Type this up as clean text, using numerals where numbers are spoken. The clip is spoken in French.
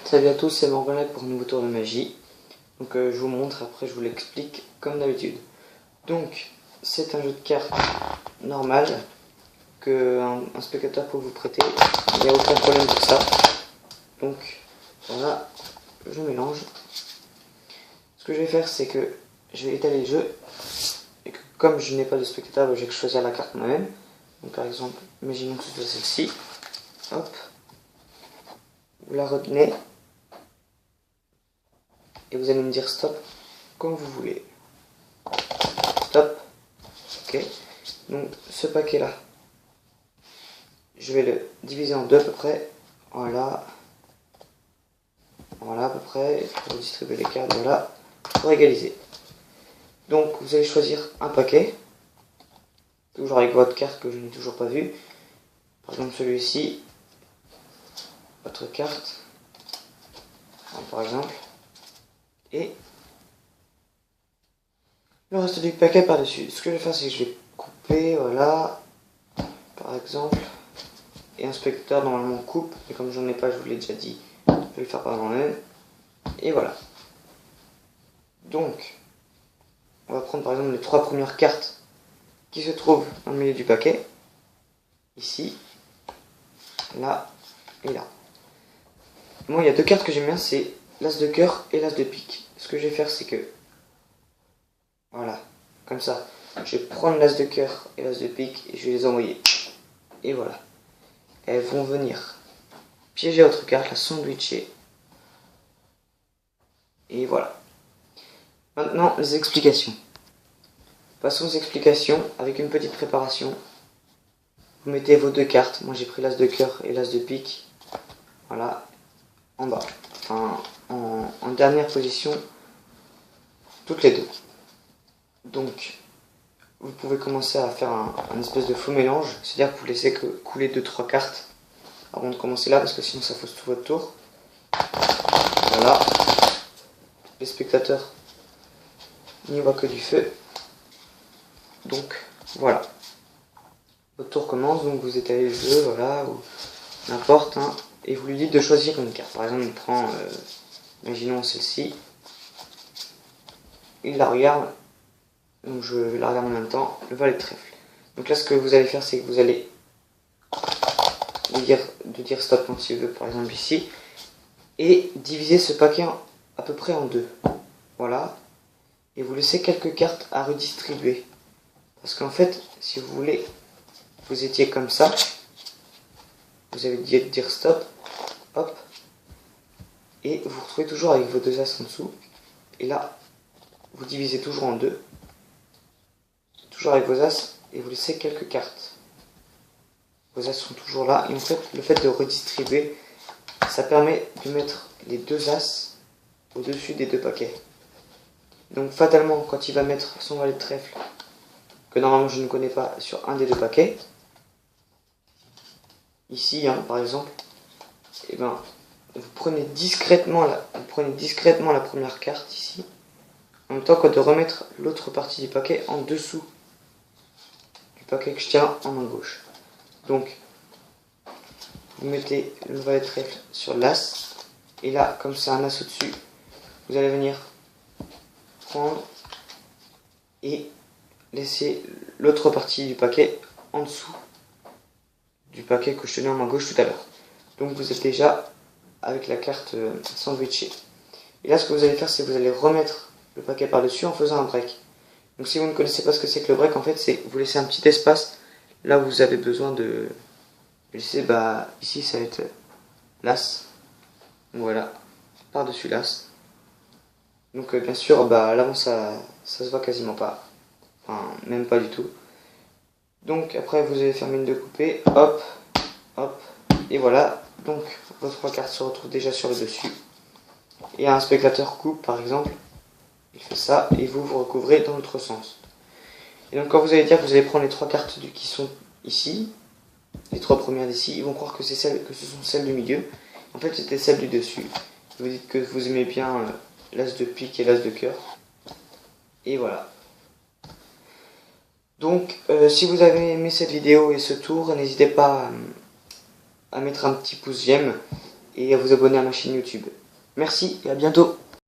Salut à tous, c'est Morgan pour un nouveau tour de magie. Donc je vous montre, après je vous l'explique comme d'habitude. Donc c'est un jeu de cartes normal que un spectateur peut vous prêter. Il n'y a aucun problème pour ça. Donc voilà, je mélange. Ce que je vais faire, c'est que je vais étaler le jeu. Et que comme je n'ai pas de spectateur, j'ai que choisir la carte moi-même. Donc par exemple, imaginons que ce soit celle-ci. Hop. Vous la retenez. Et vous allez me dire stop comme vous voulez. Stop. Ok. Donc ce paquet là, je vais le diviser en deux à peu près. Voilà. Voilà à peu près. Pour distribuer les cartes, voilà. Pour égaliser. Donc vous allez choisir un paquet. Toujours avec votre carte que je n'ai toujours pas vue. Par exemple celui-ci. Votre carte. Par exemple. Et le reste du paquet par-dessus. Ce que je vais faire, c'est que je vais couper, voilà, par exemple. Et un spectateur normalement coupe, mais comme j'en ai pas, je vous l'ai déjà dit, je vais le faire par moi-même. Et voilà. Donc, on va prendre par exemple les trois premières cartes qui se trouvent dans le milieu du paquet. Ici, là et là. Moi, il y a deux cartes que j'aime bien, c'est l'as de cœur et l'as de pique. Ce que je vais faire, c'est que, voilà, comme ça, je vais prendre l'as de cœur et l'as de pique et je vais les envoyer. Et voilà. Elles vont venir piéger votre carte, la sandwicher. Et voilà. Maintenant, les explications. Passons aux explications avec une petite préparation. Vous mettez vos deux cartes. Moi, j'ai pris l'as de cœur et l'as de pique. Voilà. En bas. Enfin, en dernière position. Toutes les deux. Donc, vous pouvez commencer à faire un espèce de faux mélange. C'est-à-dire que vous laissez couler 2-3 cartes avant de commencer là, parce que sinon ça fausse tout votre tour. Voilà. Les spectateurs n'y voient que du feu. Donc, voilà. Votre tour commence, donc vous étalez le jeu, voilà, ou n'importe, hein, et vous lui dites de choisir une carte. Par exemple, il prend, imaginons celle-ci. Il la regarde, donc je la regarde en même temps, le valet de trèfle. Donc là, ce que vous allez faire, c'est que vous allez dire stop quand il veut, par exemple ici, et diviser ce paquet à peu près en deux. Voilà. Et vous laissez quelques cartes à redistribuer. Parce qu'en fait, si vous voulez, vous étiez comme ça, vous avez dit dire stop, hop, et vous vous retrouvez toujours avec vos deux as en dessous. Et là, vous divisez toujours en deux, toujours avec vos as, et vous laissez quelques cartes. Vos as sont toujours là, et en fait, le fait de redistribuer, ça permet de mettre les deux as au-dessus des deux paquets. Donc fatalement, quand il va mettre son valet de trèfle, que normalement je ne connais pas, sur un des deux paquets, ici hein, par exemple, et ben vous prenez discrètement la première carte ici, en même temps que de remettre l'autre partie du paquet en dessous du paquet que je tiens en main gauche. Donc vous mettez le valet de trèfle sur l'as, et là comme c'est un as au-dessus, vous allez venir prendre et laisser l'autre partie du paquet en dessous du paquet que je tenais en main gauche tout à l'heure. Donc vous êtes déjà avec la carte sandwichée. Et là ce que vous allez faire, c'est que vous allez remettre le paquet par-dessus en faisant un break. Donc si vous ne connaissez pas ce que c'est que le break, en fait c'est vous laissez un petit espace là où vous avez besoin de laisser, ici ça va être l'as. Voilà, par-dessus l'as. Donc bien sûr, à l'avant ça se voit quasiment pas. Enfin, même pas du tout. Donc après vous allez faire mine de couper, hop, hop, et voilà. Donc vos trois cartes se retrouvent déjà sur le dessus. Et un spectateur coupe par exemple, il fait ça, et vous vous recouvrez dans l'autre sens. Et donc quand vous allez dire que vous allez prendre les trois cartes qui sont ici, les trois premières d'ici, ils vont croire que ce sont celles du milieu. En fait c'était celles du dessus. Vous dites que vous aimez bien l'as de pique et l'as de cœur. Et voilà. Donc, si vous avez aimé cette vidéo et ce tour, n'hésitez pas à mettre un petit pouce j'aime et à vous abonner à ma chaîne YouTube. Merci et à bientôt.